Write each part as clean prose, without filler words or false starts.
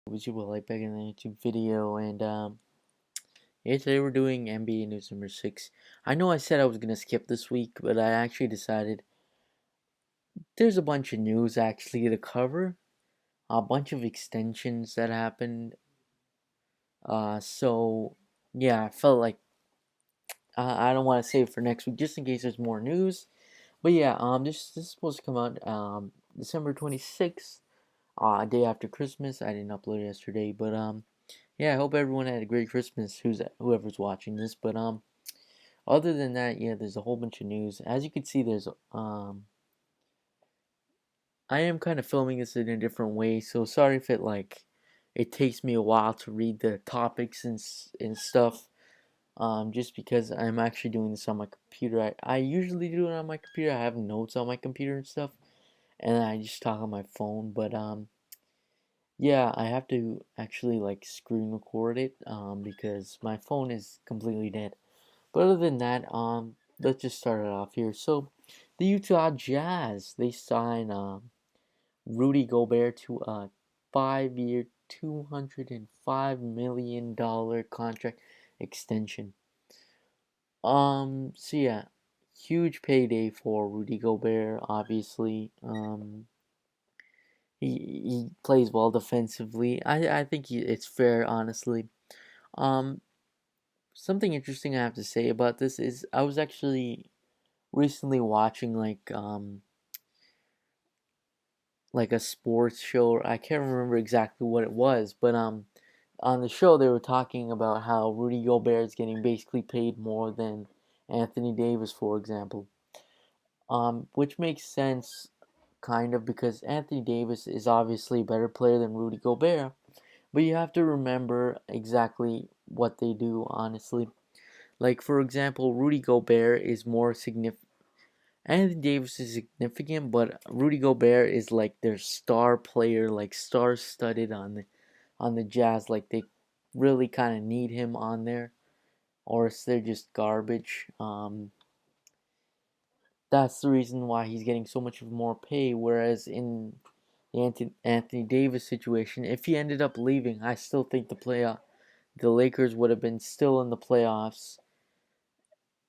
Was you will like back in the YouTube video and yeah, today we're doing NBA news number 6. I know I said I was gonna skip this week, but I actually decided there's a bunch of news actually to cover, a bunch of extensions that happened. So yeah, I felt like I don't want to save it for next week just in case there's more news. But yeah, this is supposed to come out December 26th, day after Christmas. I didn't upload it yesterday, but yeah, I hope everyone had a great Christmas. Whoever's watching this, but other than that, yeah, there's a whole bunch of news. As you can see, I am kind of filming this in a different way, so sorry if it takes me a while to read the topics and stuff. Just because I'm actually doing this on my computer. I usually do it on my computer. I have notes on my computer and stuff, and I just talk on my phone. But yeah, I have to actually like screen record it because my phone is completely dead. But other than that, let's just start it off here. So, the Utah Jazz they sign Rudy Gobert to a 5-year, $205 million contract extension. So yeah, huge payday for Rudy Gobert. Obviously, he plays well defensively. I think it's fair, honestly. Um, Something interesting I have to say about this is I was actually recently watching like a sports show. I can't remember exactly what it was, but on the show they were talking about how Rudy Gobert is getting basically paid more than Anthony Davis, for example. Which makes sense kind of because Anthony Davis is obviously a better player than Rudy Gobert, but you have to remember exactly what they do honestly. Like for example, Rudy Gobert is more significant. Anthony Davis is significant, but Rudy Gobert is like their star player, like star studded on the Jazz. Like they really kind of need him on there, or else they're just garbage. That's the reason why he's getting so much more pay. Whereas in the Anthony Davis situation, if he ended up leaving, I still think the Lakers would have been still in the playoffs,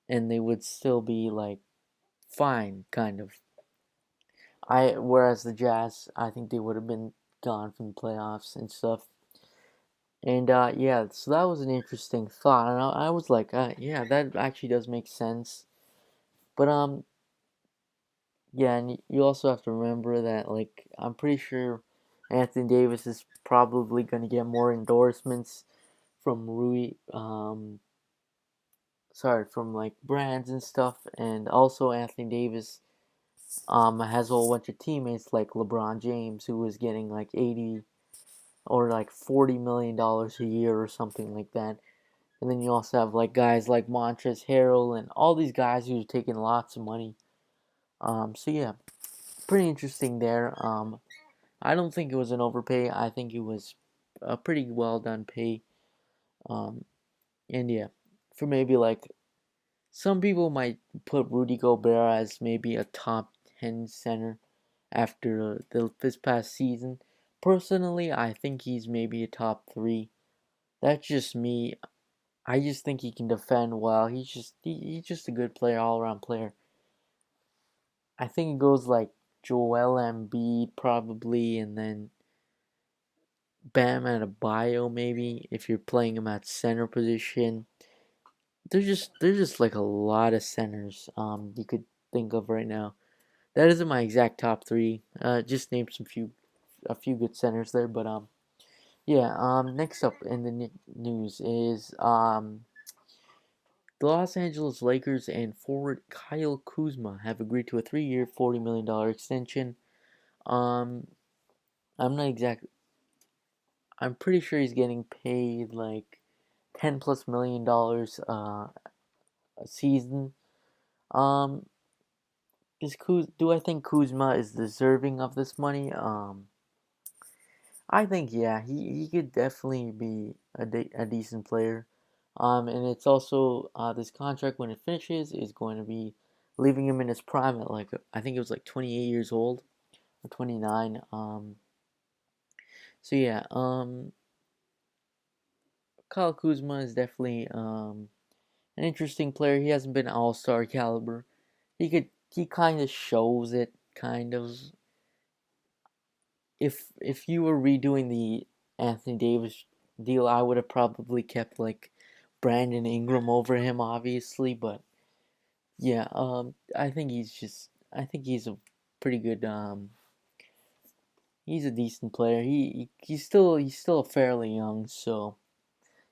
and they would still be like fine, kind of. Whereas the Jazz, I think they would have been gone from the playoffs and stuff. And yeah, so that was an interesting thought, and I was like, yeah, that actually does make sense. But yeah, and you also have to remember that like I'm pretty sure Anthony Davis is probably going to get more endorsements from from like brands and stuff, and also Anthony Davis has a whole bunch of teammates like LeBron James who is getting like 80 or like $40 million a year or something like that. And then you also have like guys like Montrezl Harrell and all these guys who are taking lots of money. So yeah, pretty interesting there. I don't think it was an overpay. I think it was a pretty well done pay. Um, and yeah, for maybe like some people might put Rudy Gobert as maybe a top 10 center after this past season. Personally, I think he's maybe a top 3. That's just me. I just think he can defend well. He's just a good player, all around player. I think it goes like Joel Embiid probably, and then Bam Adebayo maybe if you're playing him at center position. There's just like a lot of centers you could think of right now. That isn't my exact top 3. Just name a few good centers there, but yeah. Next up in the news is the Los Angeles Lakers and forward Kyle Kuzma have agreed to a 3-year, $40 million extension. Um, I'm not exact. I'm pretty sure he's getting paid like 10 plus million dollars a season. Um, do I think Kuzma is deserving of this money? I think yeah, he could definitely be a decent player. And it's also this contract when it finishes is going to be leaving him in his prime at like I think it was like 28 years old or 29. So yeah, Kyle Kuzma is definitely an interesting player. He hasn't been All Star caliber. He kind of shows it kind of. If you were redoing the Anthony Davis deal, I would have probably kept like Brandon Ingram over him, obviously. But yeah, I think he's a pretty good. He's a decent player. He's still fairly young. So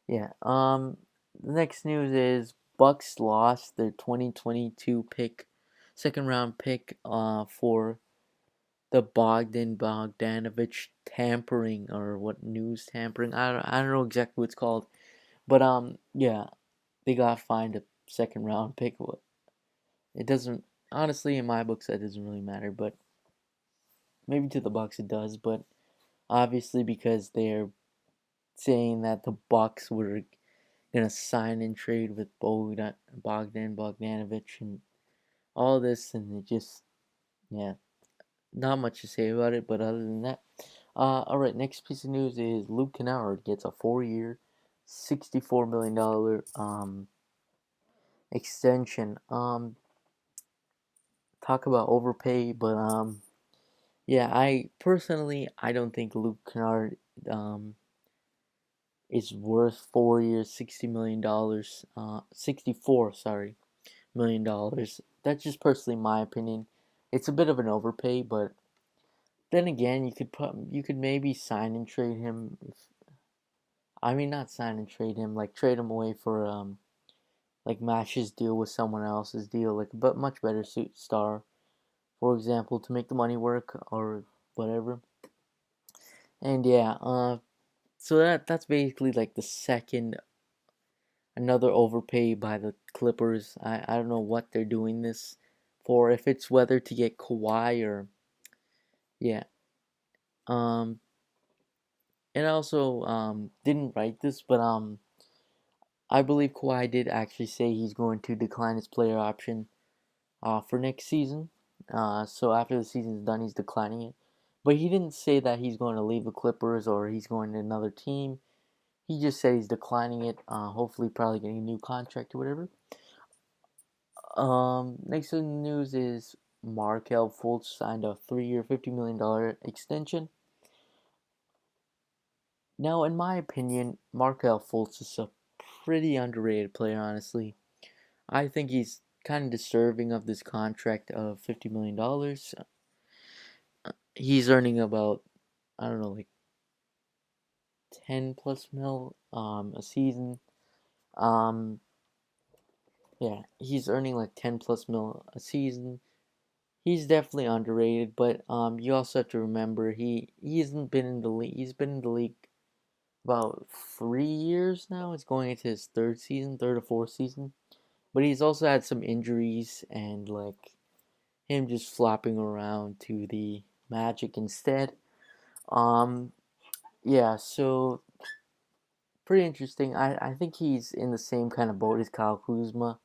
yeah. The next news is Bucks lost their 2022 pick, second round pick. For the Bogdanovich tampering, or what, news tampering. I don't know exactly what it's called, but yeah, they got fined a second round pick. It doesn't, honestly, in my books, that doesn't really matter, but maybe to the Bucks it does. But obviously, because they're saying that the Bucks were gonna sign and trade with Bogdanovich and all this, and it just, yeah, not much to say about it. But other than that, all right. Next piece of news is Luke Kennard gets a 4-year, $64 million extension. Talk about overpay, but yeah. I don't think Luke Kennard is worth 4 years, $60 million. 64, sorry, $1 million. That's just personally my opinion. It's a bit of an overpay, but then again, you could maybe sign and trade him. I mean, not sign and trade him, like trade him away for like match his deal with someone else's deal, like a but much better suit star, for example, to make the money work or whatever. And yeah, so that's basically like the second another overpay by the Clippers. I don't know what they're doing this for. If it's whether to get Kawhi or yeah. Um, and I also didn't write this, but I believe Kawhi did actually say he's going to decline his player option for next season. So after the season's done, he's declining it. But he didn't say that he's going to leave the Clippers or he's going to another team. He just said he's declining it. Hopefully, probably getting a new contract or whatever. Next in the news is Markelle Fultz signed a 3-year, $50 million extension. Now, in my opinion, Markelle Fultz is a pretty underrated player, honestly. I think he's kind of deserving of this contract of $50 million. He's earning about, I don't know, like 10 plus mil a season. Um yeah, he's earning like 10 plus mil a season. He's definitely underrated, but you also have to remember he hasn't been in the league. He's been in the league about 3 years now. It's going into his third or fourth season. But he's also had some injuries and like him just flopping around to the Magic instead. Um yeah, so pretty interesting. I think he's in the same kind of boat as Kyle Kuzma.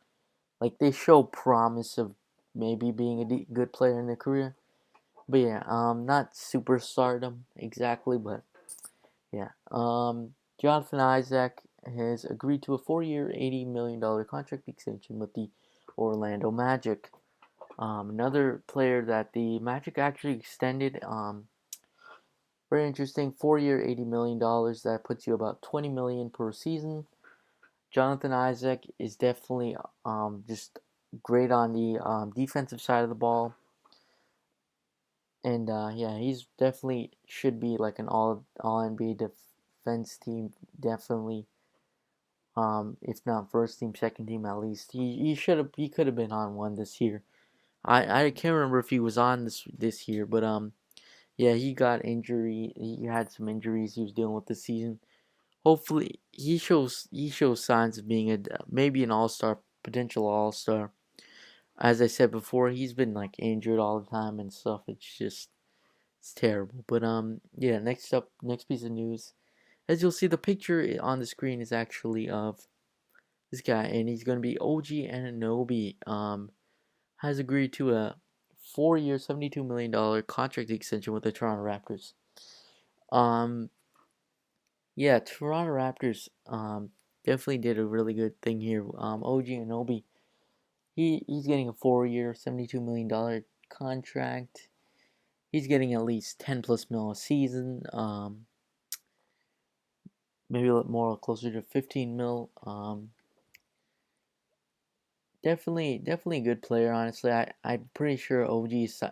Like they show promise of maybe being a good player in their career, but yeah, not superstardom exactly, but yeah. Jonathan Isaac has agreed to a 4-year, $80 million contract extension with the Orlando Magic. Another player that the Magic actually extended. Very interesting. 4-year, $80 million. That puts you about 20 million per season. Jonathan Isaac is definitely just great on the defensive side of the ball, and yeah, he's definitely should be like an all NBA defense team, definitely. If not first team, second team at least. He could have been on one this year. I can't remember if he was on this year, but yeah, he got injury. He had some injuries he was dealing with this season. Hopefully, he shows signs of being a maybe an all-star, potential all-star. As I said before, he's been like injured all the time and stuff. It's terrible. But yeah, next piece of news. As you'll see, the picture on the screen is actually of this guy, and he's going to be OG Anunoby. Has agreed to a 4-year, $72 million contract extension with the Toronto Raptors. Um, yeah, Toronto Raptors definitely did a really good thing here. OG Anunoby, he's getting a 4-year, $72 million contract. He's getting at least 10 plus mil a season. Maybe a little more, closer to 15 mil. Definitely a good player. Honestly, I'm pretty sure OG is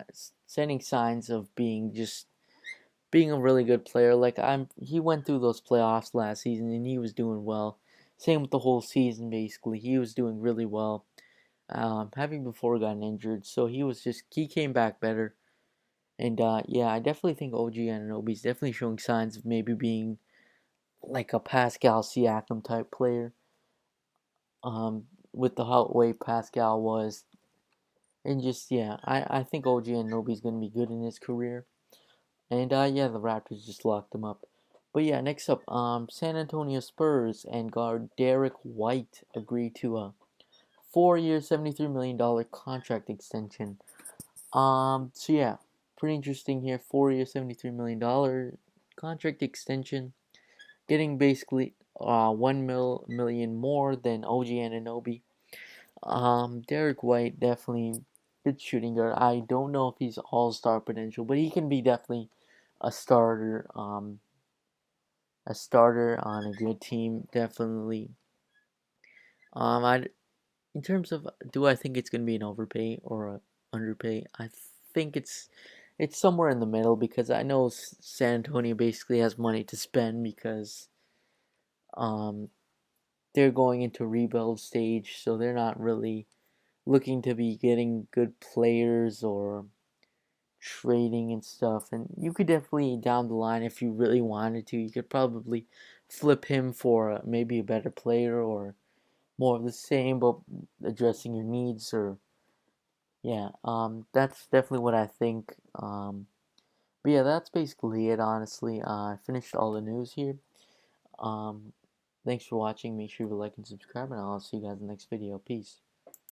sending signs of being a really good player. Like he went through those playoffs last season and he was doing well. Same with the whole season basically. He was doing really well. Having before gotten injured, so he came back better. And yeah, I definitely think OG Anunoby's definitely showing signs of maybe being like a Pascal Siakam type player. With the how way Pascal was, and just yeah, I think OG Anunoby's gonna be good in his career. And yeah, the Raptors just locked him up. But yeah, next up, San Antonio Spurs and guard Derek White agreed to a 4-year, $73 million contract extension. So yeah, pretty interesting here. 4-year, $73 million contract extension, getting basically 1 million more than OG Anunoby. Derek White definitely good shooting guard. I don't know if he's all-star potential, but he can be definitely a starter. A starter on a good team, definitely. I in terms of do I think it's gonna be an overpay or a underpay? I think it's somewhere in the middle because I know San Antonio basically has money to spend because um they're going into rebuild stage, so they're not really looking to be getting good players or trading and stuff. And you could definitely down the line, if you really wanted to, you could probably flip him for maybe a better player or more of the same, but addressing your needs. Or yeah, that's definitely what I think. But yeah, that's basically it. Honestly, I finished all the news here. Um, Thanks for watching. Make sure you like and subscribe, and I'll see you guys in the next video. Peace.